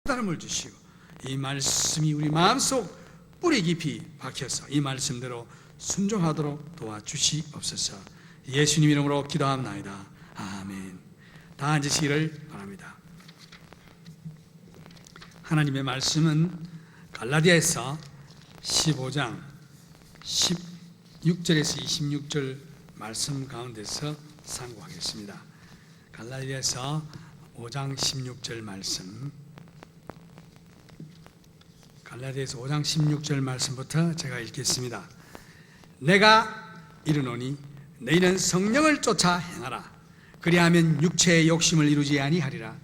깨달음을 주시고 이 말씀이 우리 마음속 뿌리 깊이 박혀서 이 말씀대로 순종하도록 도와주시옵소서. 예수님 이름으로 기도합나이다. 아멘. 다 앉으시기를 바랍니다. 하나님의 말씀은 갈라디아서 15장 16절에서 26절 말씀 가운데서 상고하겠습니다. 갈라디아서 5장 16절 말씀, 갈라디아서 5장 16절 말씀부터 제가 읽겠습니다. 내가 이르노니 너희는 성령을 쫓아 행하라. 그리하면 육체의 욕심을 이루지 아니하리라.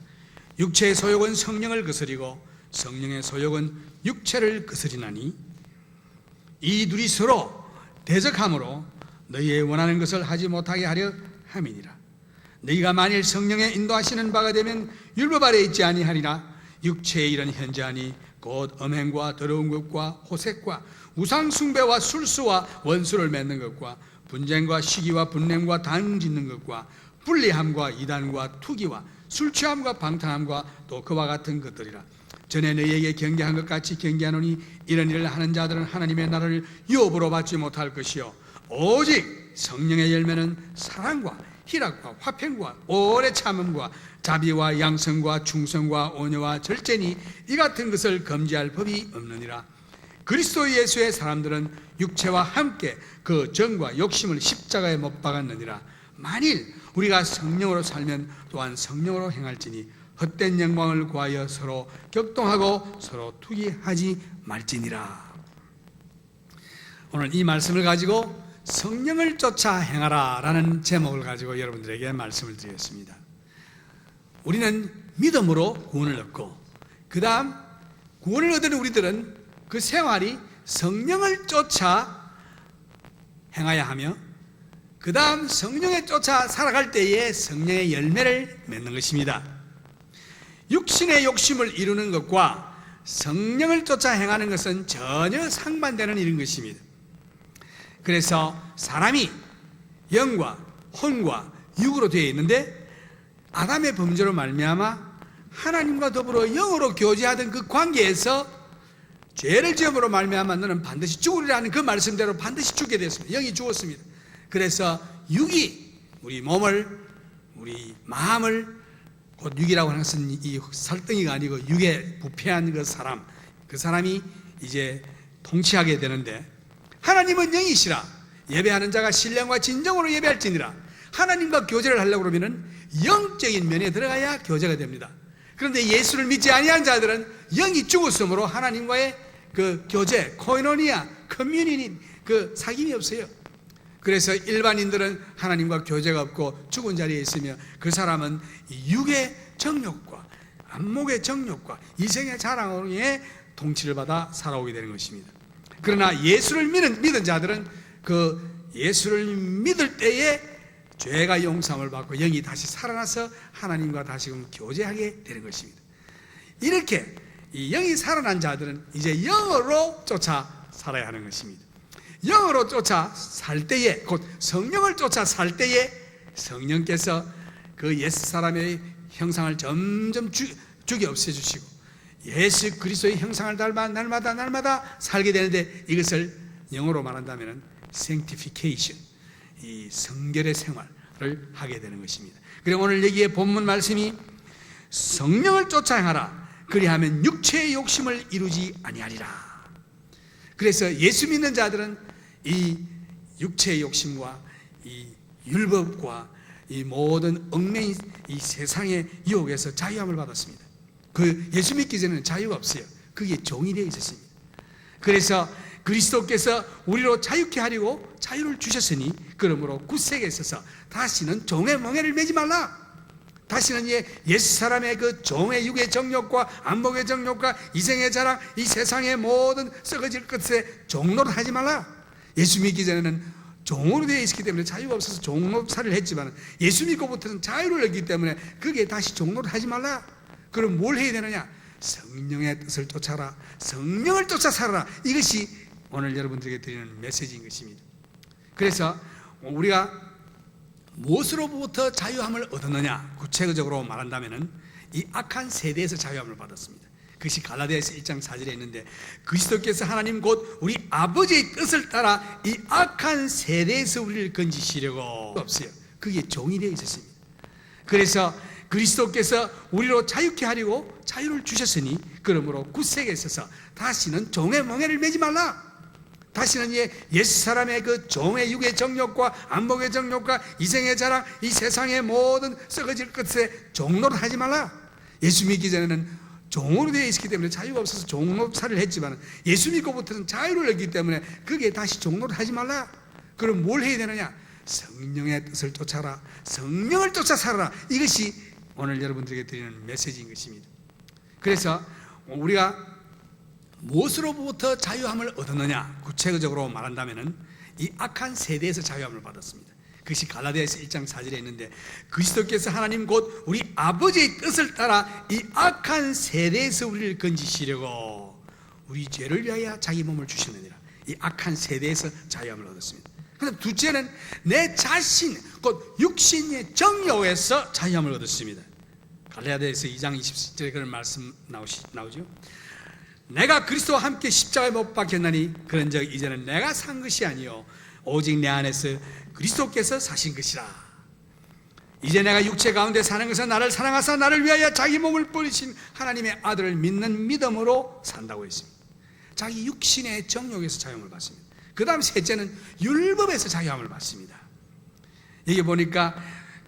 육체의 소욕은 성령을 거스리고 성령의 소욕은 육체를 거스리나니 이 둘이 서로 대적함으로 너희의 원하는 것을 하지 못하게 하려 함이니라. 너희가 만일 성령의 인도하시는 바가 되면 율법 아래 있지 아니하리라. 육체의 일은 현저하니 곧 음행과 더러운 것과 호색과 우상 숭배와 술수와 원수를 맺는 것과 분쟁과 시기와 분냄과 당 짓는 것과 불리함과 이단과 투기와 술 취함과 방탕함과 또 그와 같은 것들이라. 전에 너희에게 경계한 것 같이 경계하노니 이런 일을 하는 자들은 하나님의 나라를 유업으로 받지 못할 것이요 오직 성령의 열매는 사랑과 희락과 화평과 오래 참음과 자비와 양성과 충성과 온유와 절제니 이 같은 것을 금지할 법이 없느니라. 그리스도 예수의 사람들은 육체와 함께 그 정과 욕심을 십자가에 못 박았느니라. 만일 우리가 성령으로 살면 또한 성령으로 행할지니 헛된 영광을 구하여 서로 격동하고 서로 투기하지 말지니라. 오늘 이 말씀을 가지고 성령을 쫓아 행하라 라는 제목을 가지고 여러분들에게 말씀을 드리겠습니다. 우리는 믿음으로 구원을 얻고 그 다음 구원을 얻은 우리들은 그 생활이 성령을 쫓아 행하여야 하며 그 다음 성령에 쫓아 살아갈 때에 성령의 열매를 맺는 것입니다. 육신의 욕심을 이루는 것과 성령을 쫓아 행하는 것은 전혀 상반되는 일인 것입니다. 그래서 사람이 영과 혼과 육으로 되어 있는데 아담의 범죄로 말미암아 하나님과 더불어 영으로 교제하던 그 관계에서 죄를 지음으로 말미암아 너는 반드시 죽으리라는 그 말씀대로 반드시 죽게 됐습니다. 영이 죽었습니다. 그래서 육이 우리 몸을, 우리 마음을, 곧 육이라고 하는 것은 이 살덩이가 아니고 육에 부패한 그 사람이 이제 통치하게 되는데, 하나님은 영이시라 예배하는 자가 신령과 진정으로 예배할지니라. 하나님과 교제를 하려고 그러면 영적인 면에 들어가야 교제가 됩니다. 그런데 예수를 믿지 아니한 자들은 영이 죽었으므로 하나님과의 그 교제, 코이노니아, 커뮤니티, 그 사귐이 없어요. 그래서 일반인들은 하나님과 교제가 없고 죽은 자리에 있으며 그 사람은 육의 정욕과 안목의 정욕과 이생의 자랑에 통치를 받아 살아오게 되는 것입니다. 그러나 예수를 믿은 자들은 그 예수를 믿을 때에 죄가 용서함을 받고 영이 다시 살아나서 하나님과 다시금 교제하게 되는 것입니다. 이렇게 이 영이 살아난 자들은 이제 영으로 쫓아 살아야 하는 것입니다. 영으로 쫓아 살 때에, 곧 성령을 쫓아 살 때에 성령께서 그 옛 사람의 형상을 점점 죽여 없애주시고 예수 그리스도의 형상을 닮아 날마다 살게 되는데, 이것을 영어로 말한다면 sanctification, 이 성결의 생활을 하게 되는 것입니다. 그리고 오늘 여기에 본문 말씀이 성령을 쫓아 행하라. 그리하면 육체의 욕심을 이루지 아니하리라. 그래서 예수 믿는 자들은 이 육체의 욕심과 이 율법과 이 모든 얽매인 이 세상의 유혹에서 자유함을 받았습니다. 그 예수 믿기 전에는 자유가 없어요. 그게 종이 되어 있었습니다. 그래서 그리스도께서 우리로 자유케 하려고 자유를 주셨으니, 그러므로 굳세게 있어서 다시는 종의 멍에를 매지 말라. 다시는 옛 사람의 그 종의 육의 정욕과 안목의 정욕과 이생의 자랑, 이 세상의 모든 썩어질 것에 종노릇 하지 말라. 예수 믿기 전에는 종으로 되어 있었기 때문에 자유가 없어서 종노릇을 했지만 예수 믿고부터는 자유를 얻기 때문에 그게 다시 종노릇 하지 말라. 그럼 뭘 해야 되느냐? 성령의 뜻을 쫓아라. 성령을 쫓아 살아라. 이것이 오늘 여러분들에게 드리는 메시지인 것입니다. 그래서 우리가 무엇으로부터 자유함을 얻었느냐? 구체적으로 말한다면 이 악한 세대에서 자유함을 받았습니다. 그것이 갈라디아서 1장 4절에 있는데, 그리스도께서 하나님 곧 우리 아버지의 뜻을 따라 이 악한 세대에서 우리를 건지시려고 없어요. 그게 종이 되어 있었습니다. 그래서 그리스도께서 우리로 자유케 하려고 자유를 주셨으니, 그러므로 굳세게 있어서 다시는 종의 멍에를 매지 말라. 다시는 옛사람의 그 종의 육의 정욕과 안목의 정욕과 이생의 자랑, 이 세상의 모든 썩어질 것에 종노릇 하지 말라. 예수 믿기 전에는 종으로 되어 있었기 때문에 자유가 없어서 종노릇을 했지만, 예수 믿고부터는 자유를 얻기 때문에 그게 다시 종노릇 하지 말라. 그럼 뭘 해야 되느냐? 성령의 뜻을 쫓아라. 성령을 쫓아 살아라. 이것이 오늘 여러분들에게 드리는 메시지인 것입니다. 그래서 우리가 무엇으로부터 자유함을 얻었느냐? 구체적으로 말한다면 이 악한 세대에서 자유함을 받았습니다. 그것이 갈라디아서 1장 4절에 있는데, 그리스도께서 하나님 곧 우리 아버지의 뜻을 따라 이 악한 세대에서 우리를 건지시려고 우리 죄를 위하여 자기 몸을 주셨느니라. 이 악한 세대에서 자유함을 얻었습니다. 그다음 둘째는 내 자신 곧 육신의 정욕에서 자유함을 얻었습니다. 갈라디아서 2장 20절에 그런 말씀 나오죠. 내가 그리스도와 함께 십자가에 못 박혔나니 그런즉 이제는 내가 산 것이 아니요 오직 내 안에서 그리스도께서 사신 것이라. 이제 내가 육체 가운데 사는 것은 나를 사랑하사 나를 위하여 자기 몸을 버리신 하나님의 아들을 믿는 믿음으로 산다고 했습니다. 자기 육신의 정욕에서 자유함을 받습니다. 그 다음 셋째는 율법에서 자유함을 받습니다. 여기 보니까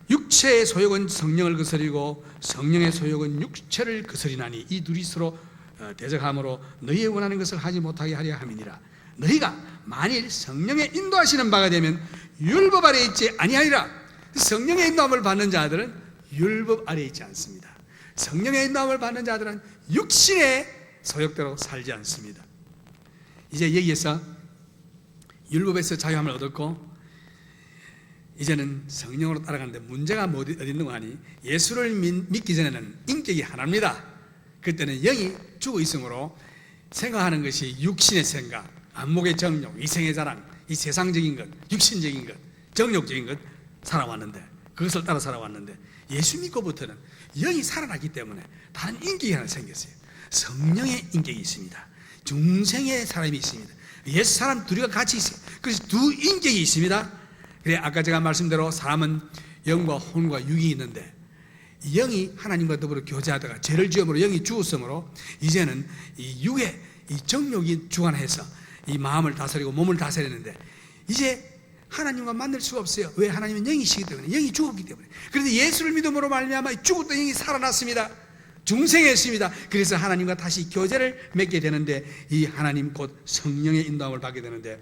육체의 소욕은 성령을 거스리고 성령의 소욕은 육체를 거스리나니 이 둘이 서로 대적함으로 너희의 원하는 것을 하지 못하게 하려 함이니라. 너희가 만일 성령의 인도하시는 바가 되면 율법 아래에 있지 아니하리라. 성령의 인도함을 받는 자들은 율법 아래에 있지 않습니다. 성령의 인도함을 받는 자들은 육신의 소욕대로 살지 않습니다. 이제 여기에서 율법에서 자유함을 얻었고, 이제는 성령으로 따라가는데 문제가 어디 있는가 하니, 예수를 믿기 전에는 인격이 하나입니다. 그때는 영이 죽어 있으므로 생각하는 것이 육신의 생각, 안목의 정욕, 이생의 자랑, 이 세상적인 것, 육신적인 것, 정욕적인 것 살아왔는데, 그것을 따라 살아왔는데, 예수 믿고부터는 영이 살아나기 때문에 다른 인격이 하나 생겼어요. 성령의 인격이 있습니다. 중생의 사람이 있습니다. 옛 사람 둘이가 같이 있어요. 그래서 두 인격이 있습니다. 그래, 아까 제가 말씀대로 사람은 영과 혼과 육이 있는데, 영이 하나님과 더불어 교제하다가 죄를 지음으로 영이 죽었으므로 이제는 이 육의 이 정욕이 주관해서 이 마음을 다스리고 몸을 다스리는데, 이제 하나님과 만날 수가 없어요. 왜? 하나님은 영이시기 때문에, 영이 죽었기 때문에. 그런데 예수를 믿음으로 말미암아 죽었던 영이 살아났습니다. 중생했습니다. 그래서 하나님과 다시 교제를 맺게 되는데, 이 하나님 곧 성령의 인도함을 받게 되는데,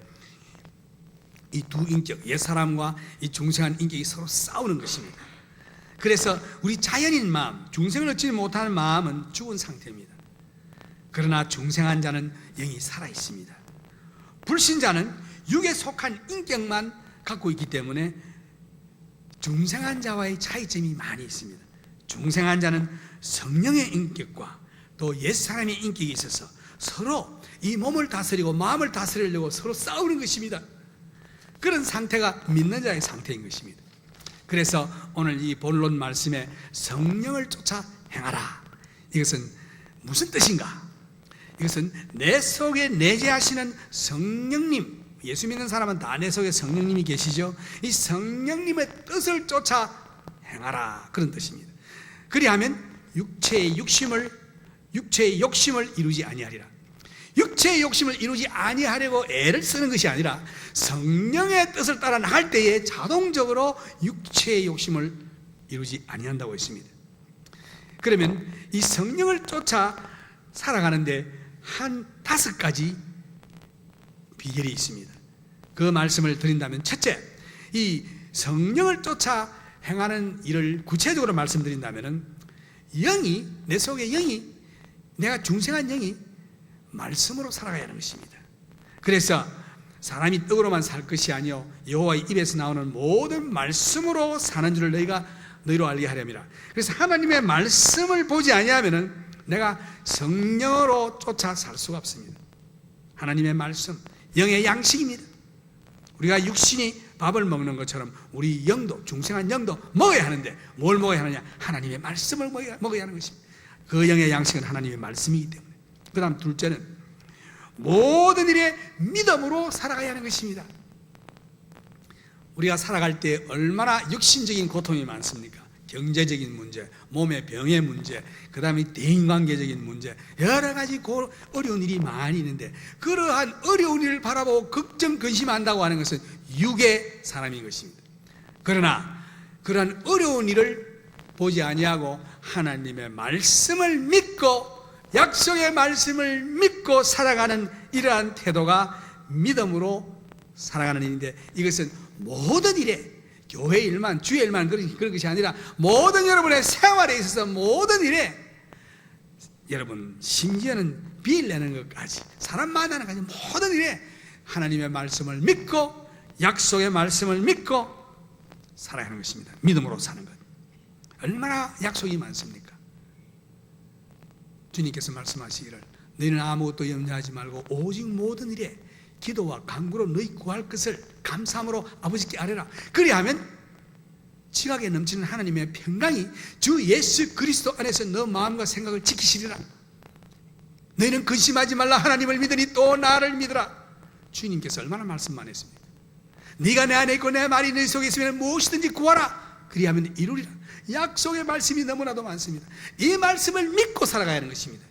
이 두 인격, 옛사람과 이 중생한 인격이 서로 싸우는 것입니다. 그래서 우리 자연인 마음, 중생을 얻지 못하는 마음은 죽은 상태입니다. 그러나 중생한 자는 영이 살아있습니다. 불신자는 육에 속한 인격만 갖고 있기 때문에 중생한 자와의 차이점이 많이 있습니다. 중생한 자는 성령의 인격과 또 옛사람의 인격이 있어서 서로 이 몸을 다스리고 마음을 다스리려고 서로 싸우는 것입니다. 그런 상태가 믿는 자의 상태인 것입니다. 그래서 오늘 이 본론 말씀에 성령을 쫓아 행하라, 이것은 무슨 뜻인가? 이것은 내 속에 내재하시는 성령님, 예수 믿는 사람은 다 내 속에 성령님이 계시죠. 이 성령님의 뜻을 쫓아 행하라, 그런 뜻입니다. 그리하면 육체의 욕심을 이루지 아니하리라. 육체의 욕심을 이루지 아니하려고 애를 쓰는 것이 아니라 성령의 뜻을 따라 나갈 때에 자동적으로 육체의 욕심을 이루지 아니한다고 했습니다. 그러면 이 성령을 쫓아 살아가는데 한 5가지 비결이 있습니다. 그 말씀을 드린다면, 첫째, 이 성령을 쫓아 행하는 일을 구체적으로 말씀드린다면, 영이, 내 속에 영이, 내가 중생한 영이 말씀으로 살아가야 하는 것입니다. 그래서 사람이 떡으로만 살 것이 아니요 여호와의 입에서 나오는 모든 말씀으로 사는 줄을 너희로 알게 하렵니다. 그래서 하나님의 말씀을 보지 아니하면은 내가 성령으로 쫓아 살 수가 없습니다. 하나님의 말씀, 영의 양식입니다. 우리가 육신이 밥을 먹는 것처럼 우리 영도, 중생한 영도 먹어야 하는데 뭘 먹어야 하느냐? 하나님의 말씀을 먹어야 하는 것입니다. 그 영의 양식은 하나님의 말씀이기 때문에. 그 다음 둘째는 모든 일에 믿음으로 살아가야 하는 것입니다. 우리가 살아갈 때 얼마나 육신적인 고통이 많습니까? 경제적인 문제, 몸의 병의 문제, 그 다음에 대인관계적인 문제, 여러 가지 어려운 일이 많이 있는데, 그러한 어려운 일을 바라보고 걱정, 근심한다고 하는 것은 육의 사람인 것입니다. 그러나 그러한 어려운 일을 보지 아니하고 하나님의 말씀을 믿고 약속의 말씀을 믿고 살아가는 이러한 태도가 믿음으로 살아가는 일인데, 이것은 모든 일에, 교회 일만, 주의 일만 그런 것이 아니라 모든 여러분의 생활에 있어서 모든 일에, 여러분 심지어는 비일 내는 것까지, 사람 만나는 것까지 모든 일에 하나님의 말씀을 믿고 약속의 말씀을 믿고 살아가는 것입니다. 믿음으로 사는 것. 얼마나 약속이 많습니까? 주님께서 말씀하시기를 너희는 아무것도 염려하지 말고 오직 모든 일에 기도와 간구로 너희 구할 것을 감사함으로 아버지께 아뢰라. 그리하면 지각에 넘치는 하나님의 평강이 주 예수 그리스도 안에서 너 마음과 생각을 지키시리라. 너희는 근심하지 말라. 하나님을 믿으니 또 나를 믿으라. 주님께서 얼마나 말씀만 했습니까? 네가 내 안에 있고 내 말이 네 속에 있으면 무엇이든지 구하라. 그리하면 이루리라. 약속의 말씀이 너무나도 많습니다. 이 말씀을 믿고 살아가야 하는 것입니다.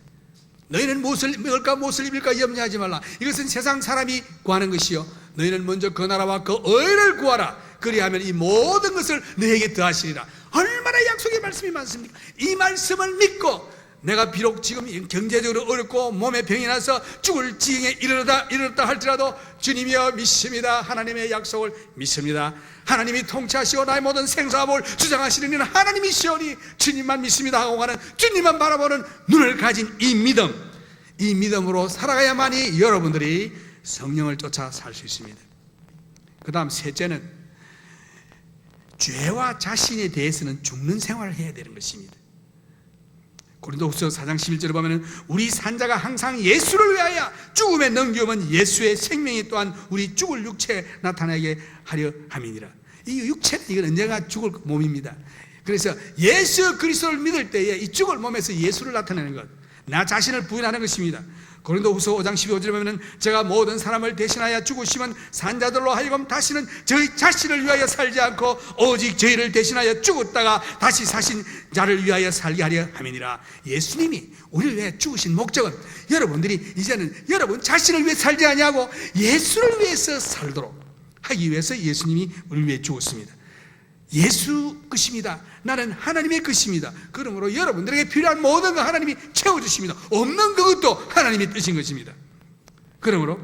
너희는 무엇을 먹을까 무엇을 입을까 염려하지 말라. 이것은 세상 사람이 구하는 것이요 너희는 먼저 그 나라와 그 의를 구하라. 그리하면 이 모든 것을 너희에게 더하시리라. 얼마나 약속의 말씀이 많습니까? 이 말씀을 믿고 내가 비록 지금 경제적으로 어렵고 몸에 병이 나서 죽을 지경에 이르렀다 할지라도 주님이여 믿습니다. 하나님의 약속을 믿습니다. 하나님이 통치하시고 나의 모든 생사함을 주장하시는 이는 하나님이시오니 주님만 믿습니다 하고 가는, 주님만 바라보는 눈을 가진 이 믿음, 이 믿음으로 살아가야만이 여러분들이 성령을 쫓아 살 수 있습니다. 그 다음 셋째는 죄와 자신에 대해서는 죽는 생활을 해야 되는 것입니다. 고린도후서 4장 11절에 보면 우리 산자가 항상 예수를 위하여 죽음에 넘겨오면 예수의 생명이 또한 우리 죽을 육체에 나타나게 하려 함이니라. 이 육체는 이건 언제가 죽을 몸입니다. 그래서 예수 그리스도를 믿을 때에 이 죽을 몸에서 예수를 나타내는 것, 나 자신을 부인하는 것입니다. 고린도후서 5장 12절에 보면 제가 모든 사람을 대신하여 죽으시면 산자들로 하여금 다시는 저희 자신을 위하여 살지 않고 오직 저희를 대신하여 죽었다가 다시 사신 자를 위하여 살게 하려 함이니라. 예수님이 우리를 위해 죽으신 목적은 여러분들이 이제는 여러분 자신을 위해 살지 아니하고 예수를 위해서 살도록 하기 위해서 예수님이 우리를 위해 죽었습니다. 예수 것입니다. 나는 하나님의 것입니다. 그러므로 여러분들에게 필요한 모든 것 하나님이 채워주십니다. 없는 그것도 하나님이 뜨신 것입니다. 그러므로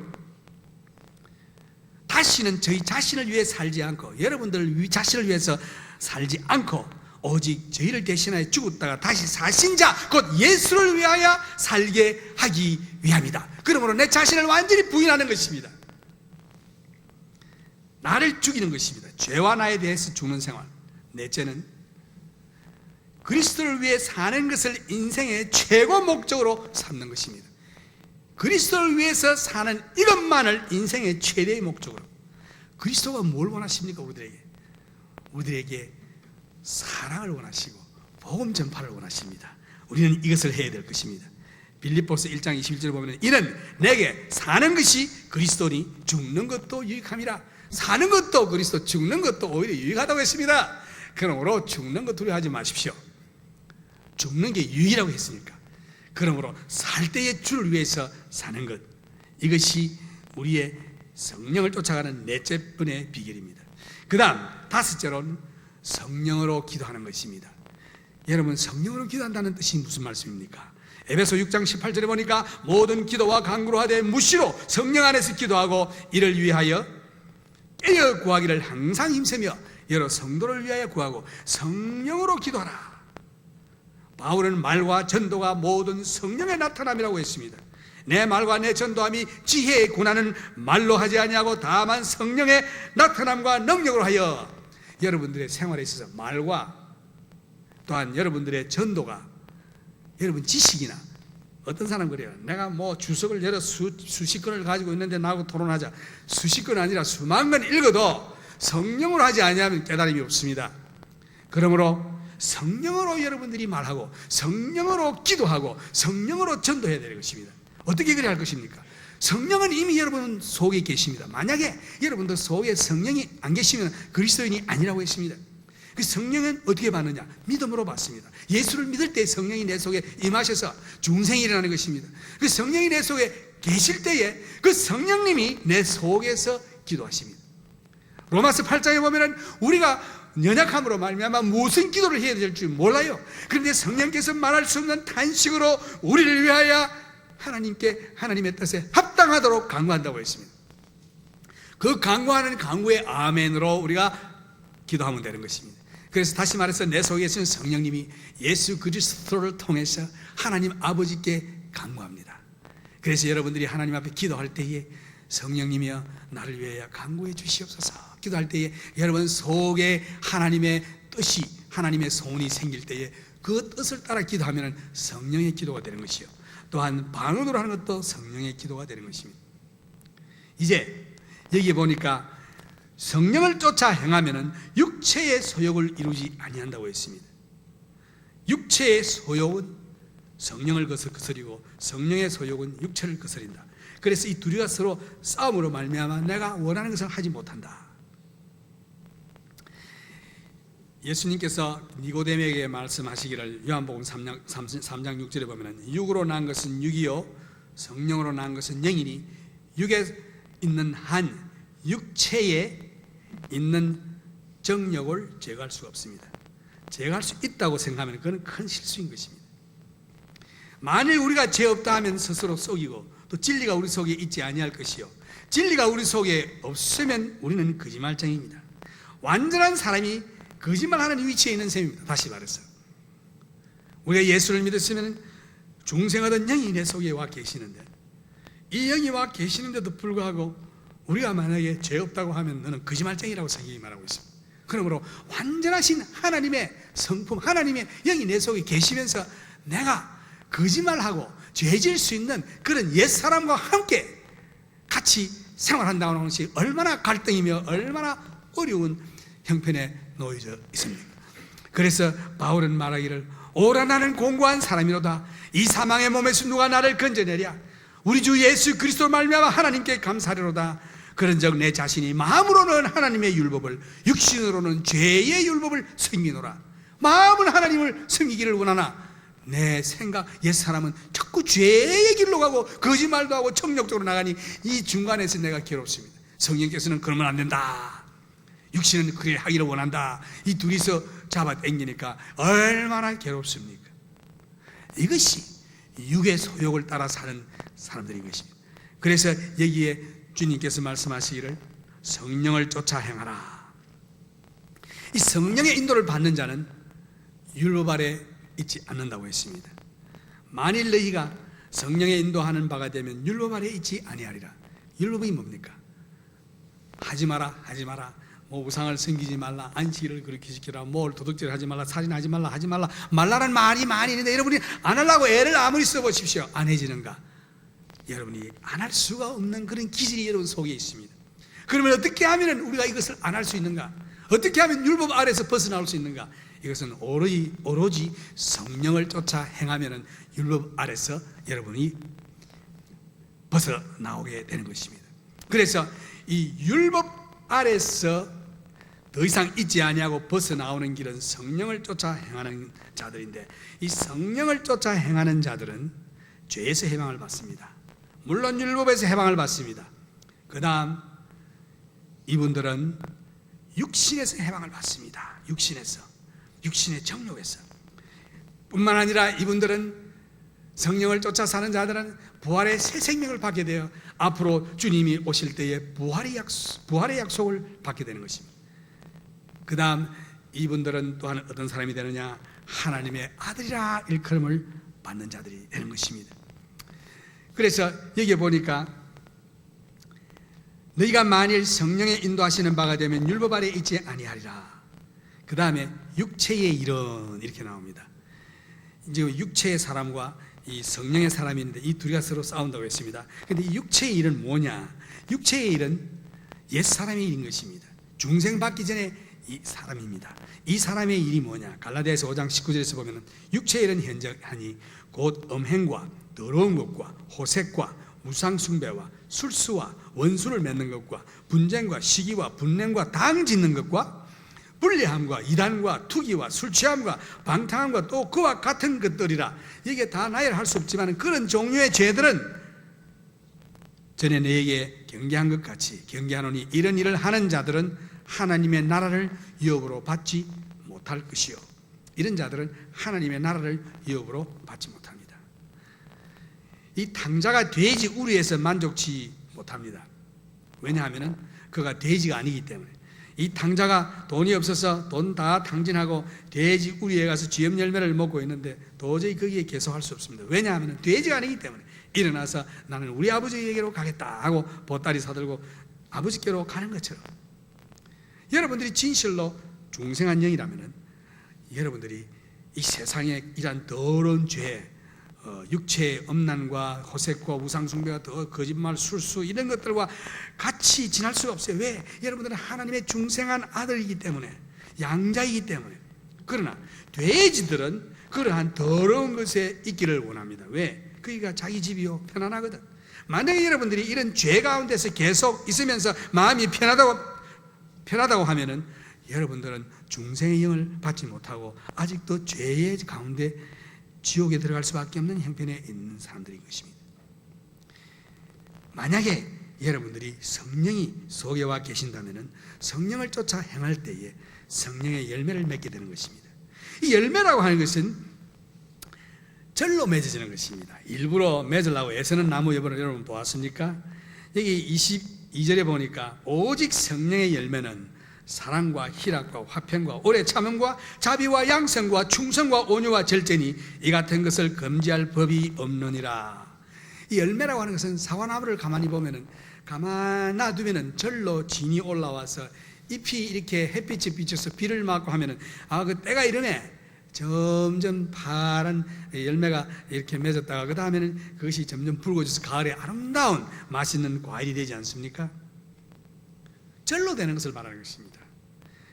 다시는 저희 자신을 위해 살지 않고 여러분들 자신을 위해서 살지 않고 오직 저희를 대신하여 죽었다가 다시 사신 자 곧 예수를 위하여 살게 하기 위함이다. 그러므로 내 자신을 완전히 부인하는 것입니다. 나를 죽이는 것입니다. 죄와 나에 대해서 죽는 생활. 넷째는 그리스도를 위해 사는 것을 인생의 최고 목적으로 삼는 것입니다. 그리스도를 위해서 사는 이것만을 인생의 최대의 목적으로. 그리스도가 뭘 원하십니까? 우리들에게 사랑을 원하시고 복음 전파를 원하십니다. 우리는 이것을 해야 될 것입니다. 빌립보서 1장 21절에 보면 이는 내게 사는 것이 그리스도니 죽는 것도 유익함이라. 사는 것도 그리스도, 죽는 것도 오히려 유익하다고 했습니다. 그러므로 죽는 것 두려워하지 마십시오. 죽는 게 유익이라고 했으니까. 그러므로 살 때의 주를 위해서 사는 것, 이것이 우리의 성령을 쫓아가는 넷째 번의 비결입니다. 그 다음 다섯째로는 성령으로 기도하는 것입니다. 여러분, 성령으로 기도한다는 뜻이 무슨 말씀입니까? 에베소 6장 18절에 보니까 모든 기도와 간구로 하되 무시로 성령 안에서 기도하고 이를 위하여 깨어 구하기를 항상 힘쓰며 여러 성도를 위하여 구하고 성령으로 기도하라. 바울은 말과 전도가 모든 성령의 나타남이라고 했습니다. 내 말과 내 전도함이 지혜의 고난은 말로 하지 아니하고 다만 성령의 나타남과 능력으로 하여. 여러분들의 생활에 있어서 말과 또한 여러분들의 전도가, 여러분 지식이나, 어떤 사람 그래요. 내가 뭐 주석을 여러 수십 건을 가지고 있는데 나하고 토론하자. 수십 건 아니라 수만 건 읽어도 성령으로 하지 아니하면 깨달음이 없습니다. 그러므로 성령으로 여러분들이 말하고 성령으로 기도하고 성령으로 전도해야 될 것입니다. 어떻게 그래야 할 것입니까? 성령은 이미 여러분 속에 계십니다. 만약에 여러분들 속에 성령이 안 계시면 그리스도인이 아니라고 했습니다. 그 성령은 어떻게 받느냐? 믿음으로 받습니다. 예수를 믿을 때 성령이 내 속에 임하셔서 중생이 일어나는 것입니다. 그 성령이 내 속에 계실 때에 그 성령님이 내 속에서 기도하십니다. 로마서 8장에 보면은 우리가 연약함으로 말미암아 무슨 기도를 해야 될지 몰라요. 그런데 성령께서 말할 수 없는 탄식으로 우리를 위하여 하나님의 뜻에 합당하도록 간구한다고 했습니다. 그 간구하는 간구의 아멘으로 우리가 기도하면 되는 것입니다. 그래서 다시 말해서 내 속에 있는 성령님이 예수 그리스도를 통해서 하나님 아버지께 간구합니다. 그래서 여러분들이 하나님 앞에 기도할 때에 성령님이여 나를 위하여 간구해 주시옵소서 기도할 때에 여러분 속에 하나님의 뜻이, 하나님의 소원이 생길 때에 그 뜻을 따라 기도하면 성령의 기도가 되는 것이요, 또한 방언으로 하는 것도 성령의 기도가 되는 것입니다. 이제 여기 보니까 성령을 쫓아 행하면 육체의 소욕을 이루지 아니한다고 했습니다. 육체의 소욕은 성령을 거스리고 성령의 소욕은 육체를 거스린다. 그래서 이 둘이가 서로 싸움으로 말미암아 내가 원하는 것을 하지 못한다. 예수님께서 니고데모에게 말씀하시기를 요한복음 3장 6절에 보면 육으로 난 것은 육이요 성령으로 난 것은 영이니 육에 있는 한 육체에 있는 정욕을 제거할 수가 없습니다. 제거할 수 있다고 생각하면 그건 큰 실수인 것입니다. 만일 우리가 죄 없다 하면 스스로 속이고 또 진리가 우리 속에 있지 아니할 것이요 진리가 우리 속에 없으면 우리는 거짓말쟁이입니다. 완전한 사람이 거짓말하는 위치에 있는 셈입니다. 다시 말해서 우리가 예수를 믿었으면 중생하던 영이 내 속에 와 계시는데 이 영이 와 계시는데도 불구하고 우리가 만약에 죄 없다고 하면 너는 거짓말쟁이라고 성경이 말하고 있습니다. 그러므로 완전하신 하나님의 성품, 하나님의 영이 내 속에 계시면서 내가 거짓말하고 죄질 수 있는 그런 옛사람과 함께 같이 생활한다는 것이 얼마나 갈등이며 얼마나 어려운 형편에 놓여져 있습니까? 그래서 바울은 말하기를 오라 나는 공고한 사람이로다. 이 사망의 몸에서 누가 나를 건져내랴. 우리 주 예수 그리스도 말미암아 하나님께 감사하리로다. 그런즉 내 자신이 마음으로는 하나님의 율법을 육신으로는 죄의 율법을 섬기노라. 마음은 하나님을 섬기기를 원하나 내 생각 옛사람은 자꾸 죄의 길로 가고 거짓말도 하고 정욕적으로 나가니 이 중간에서 내가 괴롭습니다. 성령께서는 그러면 안 된다. 육신은 그래 하기를 원한다. 이 둘이서 잡아 당기니까 얼마나 괴롭습니까? 이것이 육의 소욕을 따라 사는 사람들인 것입니다. 그래서 여기에 주님께서 말씀하시기를 성령을 쫓아 행하라. 이 성령의 인도를 받는 자는 율법 아래 있지 않는다고 했습니다. 만일 너희가 성령의 인도하는 바가 되면 율법 아래 있지 아니하리라. 율법이 뭡니까? 하지 마라, 하지 마라. 뭐 우상을 섬기지 말라, 안식일을 그렇게 지키라, 뭘 도둑질 하지 말라, 살인하지 말라, 하지 말라. 말라는 말이 많이 있는데 여러분이 안 하려고 애를 아무리 써보십시오. 안 해지는가? 여러분이 안 할 수가 없는 그런 기질이 여러분 속에 있습니다. 그러면 어떻게 하면 우리가 이것을 안 할 수 있는가? 어떻게 하면 율법 아래에서 벗어나올 수 있는가? 이것은 오로지 성령을 쫓아 행하면 율법 아래서 여러분이 벗어나오게 되는 것입니다. 그래서 이 율법 아래서 더 이상 있지 아니하고 벗어나오는 길은 성령을 쫓아 행하는 자들인데 이 성령을 쫓아 행하는 자들은 죄에서 해방을 받습니다. 물론 율법에서 해방을 받습니다. 그 다음 이분들은 육신에서 해방을 받습니다. 육신의 정욕에서 뿐만 아니라 이분들은 성령을 쫓아 사는 자들은 부활의 새 생명을 받게 되어 앞으로 주님이 오실 때에 부활의 약속을 받게 되는 것입니다. 그 다음 이분들은 또한 어떤 사람이 되느냐? 하나님의 아들이라 일컬음을 받는 자들이 되는 것입니다. 그래서 여기 보니까 너희가 만일 성령의 인도하시는 바가 되면 율법 아래 있지 아니하리라. 그 다음에 육체의 일은 이렇게 나옵니다. 이제 육체의 사람과 이 성령의 사람이 있는데 이 둘이가 서로 싸운다고 했습니다. 그런데 이 육체의 일은 뭐냐? 육체의 일은 옛사람의 일인 것입니다. 중생 받기 전에 이 사람입니다. 이 사람의 일이 뭐냐? 갈라디아서 5장 19절에서 보면 육체의 일은 현저하니 곧 음행과 더러운 것과 호색과 우상숭배와 술수와 원수를 맺는 것과 분쟁과 시기와 분냄과 당 짓는 것과 불리함과 이단과 투기와 술취함과 방탕함과 또 그와 같은 것들이라. 이게 다 나열할 수 없지만 그런 종류의 죄들은 전에 너에게 경계한 것 같이 경계하노니 이런 일을 하는 자들은 하나님의 나라를 유업으로 받지 못할 것이요. 이런 자들은 하나님의 나라를 유업으로 받지 못합니다. 이 탕자가 돼지 우리에서 만족치 못합니다. 왜냐하면 그가 돼지가 아니기 때문에. 이 탕자가 돈이 없어서 돈 다 탕진하고 돼지 우리에 가서 쥐염 열매를 먹고 있는데 도저히 거기에 계속할 수 없습니다. 왜냐하면 돼지가 아니기 때문에. 일어나서 나는 우리 아버지에게로 가겠다 하고 보따리 사들고 아버지께로 가는 것처럼, 여러분들이 진실로 중생한 영이라면 여러분들이 이 세상에 이런 더러운 죄, 육체의 음란과 호색과 우상숭배와 더 거짓말, 술수 이런 것들과 같이 지날 수가 없어요. 왜? 여러분들은 하나님의 중생한 아들이기 때문에, 양자이기 때문에. 그러나 돼지들은 그러한 더러운 것에 있기를 원합니다. 왜? 그러니까 자기 집이요 편안하거든. 만약에 여러분들이 이런 죄 가운데서 계속 있으면서 마음이 편하다고 하면은 여러분들은 중생의 영을 받지 못하고 아직도 죄의 가운데 지옥에 들어갈 수밖에 없는 형편에 있는 사람들인 것입니다. 만약에 여러분들이 성령이 속에 와 계신다면 성령을 쫓아 행할 때에 성령의 열매를 맺게 되는 것입니다. 이 열매라고 하는 것은 절로 맺어지는 것입니다. 일부러 맺으려고 애쓰는 나무 여러분 보았습니까? 여기 22절에 보니까 오직 성령의 열매는 사랑과 희락과 화평과 오래 참음과 자비와 양성과 충성과 온유와 절제니 이 같은 것을 금지할 법이 없느니라. 이 열매라고 하는 것은 사과나무를 가만히 보면은, 가만 놔두면은 절로 진이 올라와서 잎이 이렇게 햇빛이 비쳐서 비를 맞고 하면은 그 때가 이러네. 점점 파란 열매가 이렇게 맺었다가 그 다음에는 그것이 점점 붉어져서 가을에 아름다운 맛있는 과일이 되지 않습니까? 절로 되는 것을 말하는 것입니다.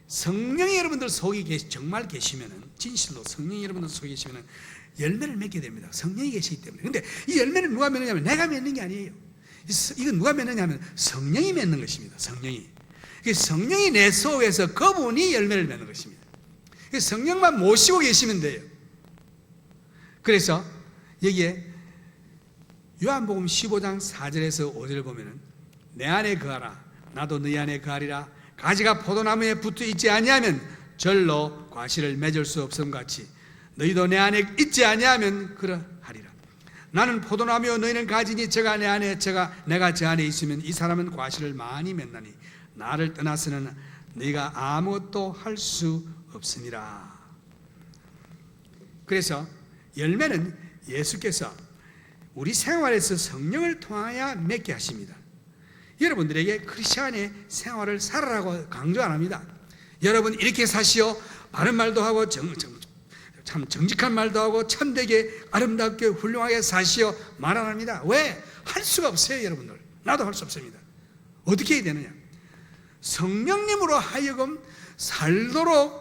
성령이 여러분들 속에 정말 계시면은, 진실로 성령이 여러분들 속에 계시면은 열매를 맺게 됩니다. 성령이 계시기 때문에. 근데 이 열매는 누가 맺느냐면 내가 맺는 게 아니에요. 이건 누가 맺느냐면 성령이 맺는 것입니다. 성령이 내 속에서 그분이 열매를 맺는 것입니다. 성령만 모시고 계시면 돼요. 그래서 여기에 요한복음 15장 4절에서 5절을 보면은 내 안에 거하라 나도 너희 안에 거하리라. 가지가 포도나무에 붙어 있지 아니하면 절로 과실을 맺을 수 없음 같이 너희도 내 안에 있지 아니하면 그러하리라. 나는 포도나무요 너희는 가지니 저가 내 안에 내가 저 안에 있으면 이 사람은 과실을 많이 맺나니 나를 떠나서는 너희가 아무것도 할 수 없습니다. 그래서 열매는 예수께서 우리 생활에서 성령을 통하여 맺게 하십니다. 여러분들에게 크리스찬의 생활을 살아라고 강조 안 합니다. 여러분 이렇게 사시오, 바른 말도 하고 참 정직한 말도 하고 참되게 아름답게 훌륭하게 사시오 말 안 합니다. 왜? 할 수가 없어요. 여러분들, 나도 할 수 없습니다. 어떻게 해야 되느냐? 성령님으로 하여금 살도록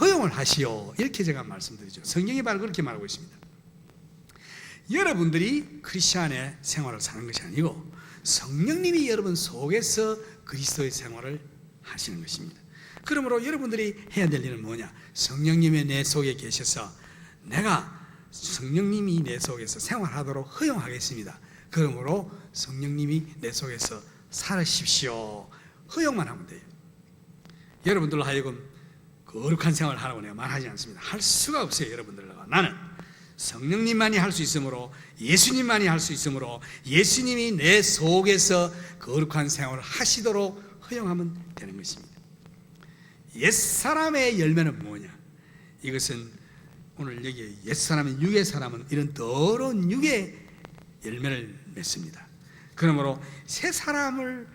허용을 하시오, 이렇게 제가 말씀드리죠. 성경이 바로 그렇게 말하고 있습니다. 여러분들이 크리스찬의 생활을 사는 것이 아니고 성령님이 여러분 속에서 그리스도의 생활을 하시는 것입니다. 그러므로 여러분들이 해야 될 일은 뭐냐? 성령님이 내 속에 계셔서 내가 성령님이 내 속에서 생활하도록 허용하겠습니다. 그러므로 성령님이 내 속에서 살으십시오, 허용만 하면 돼요. 여러분들로 하여금 거룩한 생활을 하라고 내가 말하지 않습니다. 할 수가 없어요. 여러분들과 나는 성령님만이 할 수 있으므로, 예수님만이 할 수 있으므로 예수님이 내 속에서 거룩한 생활을 하시도록 허용하면 되는 것입니다. 옛사람의 열매는 뭐냐? 이것은 오늘 여기 옛사람은, 육의 사람은 이런 더러운 육의 열매를 맺습니다. 그러므로 새 사람을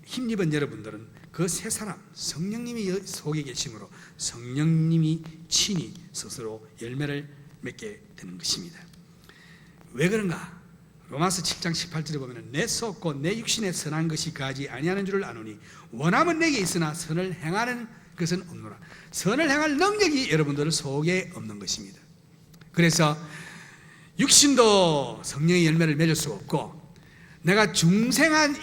힘입은 여러분들은 그 새 사람, 성령님이 속에 계심으로 성령님이 친히 스스로 열매를 맺게 되는 것입니다. 왜 그런가? 로마서 7장 18절에 보면 내 속 곧 내 육신에 선한 것이 가지 아니하는 줄을 아노니 원함은 내게 있으나 선을 행하는 것은 없노라. 선을 행할 능력이 여러분들 속에 없는 것입니다. 그래서 육신도 성령의 열매를 맺을 수 없고, 내가 중생한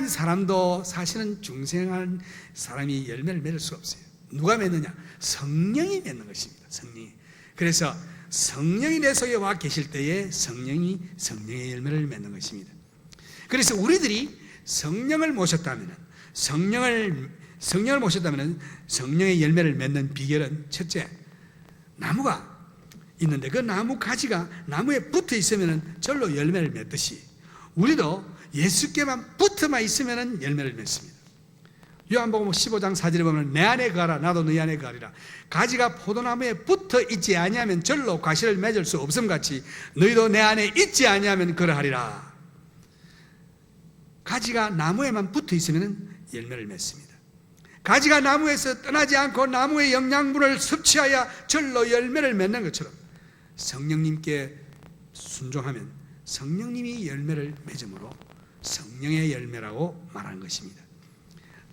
사람도 사실은 중생한 사람이 열매를 맺을 수 없어요. 누가 맺느냐? 성령이 맺는 것입니다. 성령이. 그래서 성령이 내 속에 와 계실 때에 성령이 성령의 열매를 맺는 것입니다. 그래서 우리들이 성령을 모셨다면 성령의 열매를 맺는 비결은 첫째, 나무가 있는데 그 나무 가지가 나무에 붙어 있으면 절로 열매를 맺듯이 우리도 예수께만 붙어만 있으면 열매를 맺습니다. 요한복음 15장 4절에 보면 내 안에 거하라 나도 너희 안에 거하리라. 가지가 포도나무에 붙어 있지 아니하면 절로 과실을 맺을 수 없음같이 너희도 내 안에 있지 아니하면 그러하리라. 가지가 나무에만 붙어 있으면 열매를 맺습니다. 가지가 나무에서 떠나지 않고 나무의 영양분을 섭취하여 절로 열매를 맺는 것처럼 성령님께 순종하면 성령님이 열매를 맺음으로 성령의 열매라고 말하는 것입니다.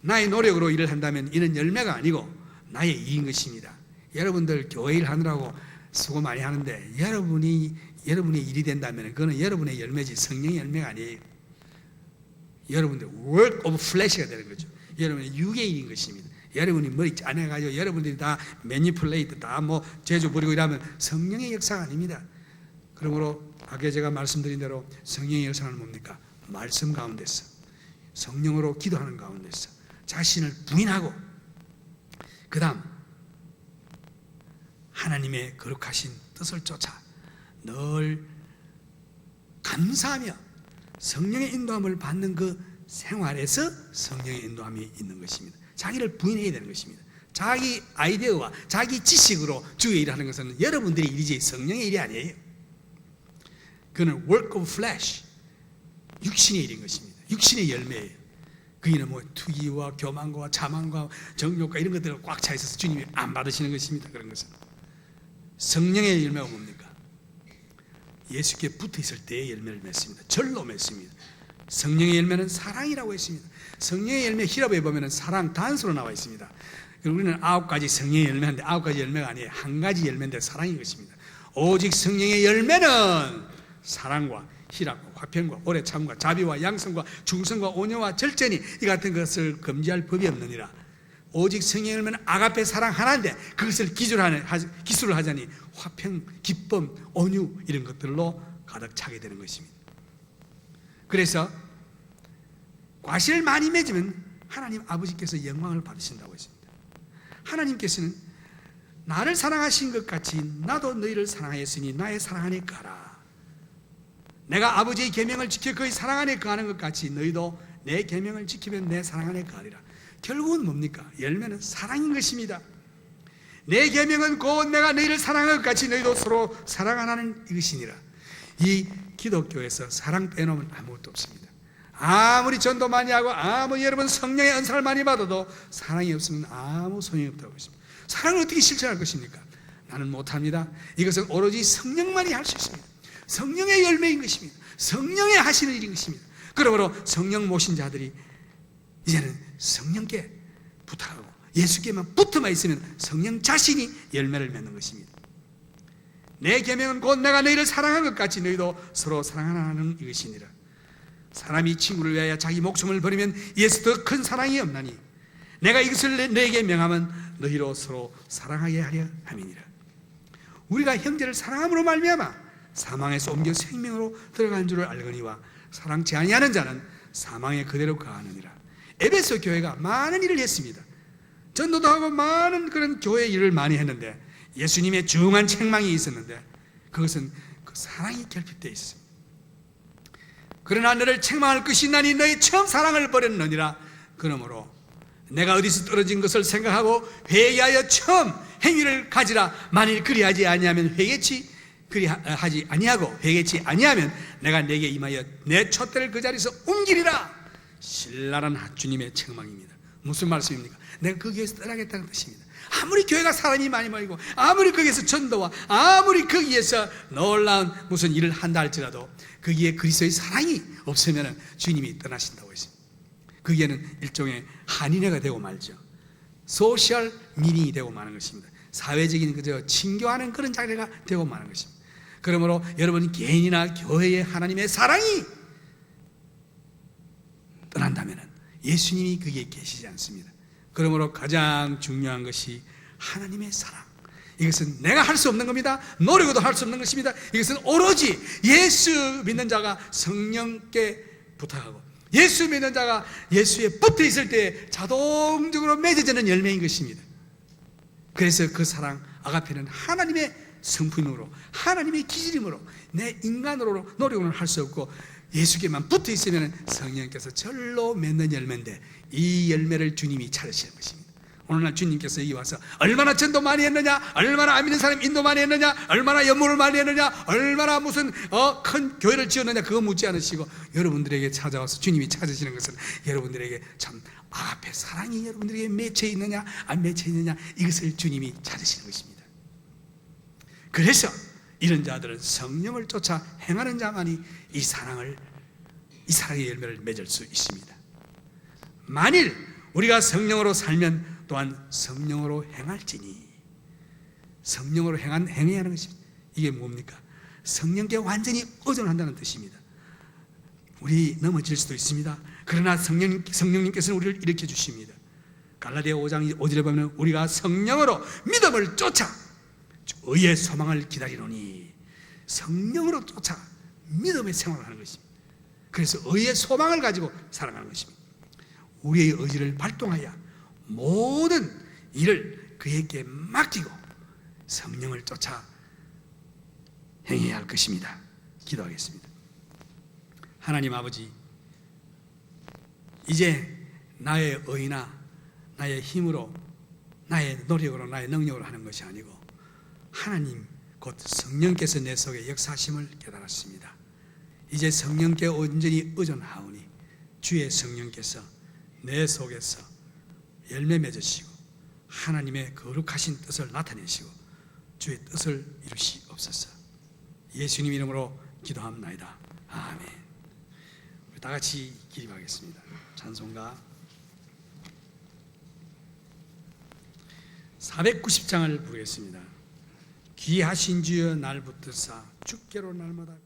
나의 노력으로 일을 한다면 이는 열매가 아니고 나의 이인 것입니다. 여러분들 교회 일 하느라고 수고 많이 하는데 여러분의 일이 된다면 그거는 여러분의 열매지 성령의 열매가 아니에요. 여러분들 work of flesh가 되는 거죠. 여러분의 육의 일인 것입니다. 여러분이 머리 짜내가지고 여러분들이 다 매니플레이트 다 뭐 제주 부리고 이러면 성령의 역사가 아닙니다. 그러므로 아까 제가 말씀드린 대로 성령의 역사는 뭡니까? 말씀 가운데서 성령으로 기도하는 가운데서 자신을 부인하고 그 다음 하나님의 거룩하신 뜻을 쫓아 늘 감사하며 성령의 인도함을 받는 그 생활에서 성령의 인도함이 있는 것입니다. 자기를 부인해야 되는 것입니다. 자기 아이디어와 자기 지식으로 주의 일을 하는 것은 여러분들의 일이지 성령의 일이 아니에요. 그는 work of flesh, 육신의 일인 것입니다. 육신의 열매예요. 그 일은 뭐 투기와 교만과 자만과 정욕과 이런 것들을 꽉 차 있어서 주님이 안 받으시는 것입니다. 그런 것은 성령의 열매가 뭡니까? 예수께 붙어 있을 때의 열매를 맺습니다. 절로 맺습니다. 성령의 열매는 사랑이라고 했습니다. 성령의 열매 히브리어에 보면 사랑 단수로 나와 있습니다. 우리는 9가지 성령의 열매인데 9가지 열매가 아니에요. 한 가지 열매인데 사랑인 것입니다. 오직 성령의 열매는 사랑과 희락과 화평과 오래 참과 자비와 양성과 충성과 온유와 절제니 이 같은 것을 금지할 법이 없느니라. 오직 성령의 열매는 아가페 사랑 하나인데 그것을 기술을 하자니 화평, 기쁨, 온유 이런 것들로 가득 차게 되는 것입니다. 그래서 과실을 많이 맺으면 하나님 아버지께서 영광을 받으신다고 했습니다. 하나님께서는 나를 사랑하신 것 같이 나도 너희를 사랑하였으니 나의 사랑 안에 거하라. 내가 아버지의 계명을 지켜 그의 사랑 안에 거하는 것 같이 너희도 내 계명을 지키면 내 사랑 안에 거하리라. 결국은 뭡니까? 열매는 사랑인 것입니다. 내 계명은 곧 내가 너희를 사랑한 것 같이 너희도 서로 사랑하라는 이것이니라. 이 기독교에서 사랑 빼놓으면 아무것도 없습니다. 아무리 전도 많이 하고 아무리 여러분 성령의 은사를 많이 받아도 사랑이 없으면 아무 소용이 없다고 했습니다. 사랑을 어떻게 실천할 것입니까? 나는 못합니다. 이것은 오로지 성령만이 할 수 있습니다. 성령의 열매인 것입니다. 성령의 하시는 일인 것입니다. 그러므로 성령 모신 자들이 이제는 성령께 부탁하고 예수께만 붙어만 있으면 성령 자신이 열매를 맺는 것입니다. 내 계명은 곧 내가 너희를 사랑한 것 같이 너희도 서로 사랑하라는 이것이니라. 사람이 친구를 위하여 자기 목숨을 버리면 이에서 더 큰 사랑이 없나니 내가 이것을 너에게 명하면 너희로 서로 사랑하게 하려 함이니라. 우리가 형제를 사랑함으로 말미암아 사망에서 옮겨 생명으로 들어간 줄을 알거니와 사랑치 아니하는 자는 사망에 그대로 거하느니라. 에베소 교회가 많은 일을 했습니다. 전도도 하고 많은 그런 교회 일을 많이 했는데 예수님의 중한 책망이 있었는데 그것은 그 사랑이 결핍되어 있습니다. 그러나 너를 책망할 것이 있나니 너희 처음 사랑을 버렸느니라. 그러므로 내가 어디서 떨어진 것을 생각하고 회개하여 처음 행위를 가지라. 만일 그리하지 아니하면 그리하지 아니하고 회개치 아니하면 내가 네게 임하여 내 촛대를 그 자리에서 옮기리라. 신랄한 주님의 책망입니다. 무슨 말씀입니까? 내가 그 교회에서 떠나겠다는 뜻입니다. 아무리 교회가 사람이 많이 모이고 아무리 거기에서 전도와 아무리 거기에서 놀라운 무슨 일을 한다 할지라도 거기에 그리스도의 사랑이 없으면 주님이 떠나신다고 했습니다. 거기에는 일종의 한인회가 되고 말죠. 소셜 미닝이 되고 마는 것입니다. 사회적인 그저 친교하는 그런 자리가 되고 마는 것입니다. 그러므로 여러분 개인이나 교회의 하나님의 사랑이 떠난다면 예수님이 거기에 계시지 않습니다. 그러므로 가장 중요한 것이 하나님의 사랑. 이것은 내가 할 수 없는 겁니다. 노력으로도 할 수 없는 것입니다. 이것은 오로지 예수 믿는 자가 성령께 부탁하고 예수 믿는 자가 예수에 붙어 있을 때 자동적으로 맺어지는 열매인 것입니다. 그래서 그 사랑 아가페는 하나님의 성품으로 하나님의 기질임으로 내 인간으로 노력으로는 할 수 없고 예수께만 붙어 있으면 성령께서 절로 맺는 열매인데 이 열매를 주님이 찾으시는 것입니다. 오늘날 주님께서 여기 와서 얼마나 전도 많이 했느냐, 얼마나 안 믿는 사람 인도 많이 했느냐, 얼마나 연모를 많이 했느냐, 얼마나 무슨 큰 교회를 지었느냐, 그거 묻지 않으시고 여러분들에게 찾아와서 주님이 찾으시는 것은 여러분들에게 참 앞에 사랑이 여러분들에게 맺혀 있느냐 안 맺혀 있느냐, 이것을 주님이 찾으시는 것입니다. 그래서 이런 자들은 성령을 쫓아 행하는 자만이 이 사랑의 열매를 맺을 수 있습니다. 만일 우리가 성령으로 살면 또한 성령으로 행할지니, 성령으로 행해야 하는 것입니다. 이게 뭡니까? 성령께 완전히 의존한다는 뜻입니다. 우리 넘어질 수도 있습니다. 그러나 성령님께서는 우리를 일으켜 주십니다. 갈라디아 5장 5절에 보면 우리가 성령으로 믿음을 쫓아 의의 소망을 기다리노니, 성령으로 쫓아 믿음의 생활을 하는 것입니다. 그래서 의의 소망을 가지고 살아가는 것입니다. 우리의 의지를 발동하여 모든 일을 그에게 맡기고 성령을 쫓아 행해야 할 것입니다. 기도하겠습니다. 하나님 아버지, 이제 나의 의나 나의 힘으로, 나의 노력으로, 나의 능력으로 하는 것이 아니고 하나님 곧 성령께서 내 속에 역사하심을 깨달았습니다. 이제 성령께 온전히 의존하오니 주의 성령께서 내 속에서 열매 맺으시고 하나님의 거룩하신 뜻을 나타내시고 주의 뜻을 이루시옵소서. 예수님 이름으로 기도합나이다. 아멘. 우리 다 같이 기립하겠습니다. 찬송가 490장을 부르겠습니다. 귀하신 주여 날 붙드사 주께로 날마다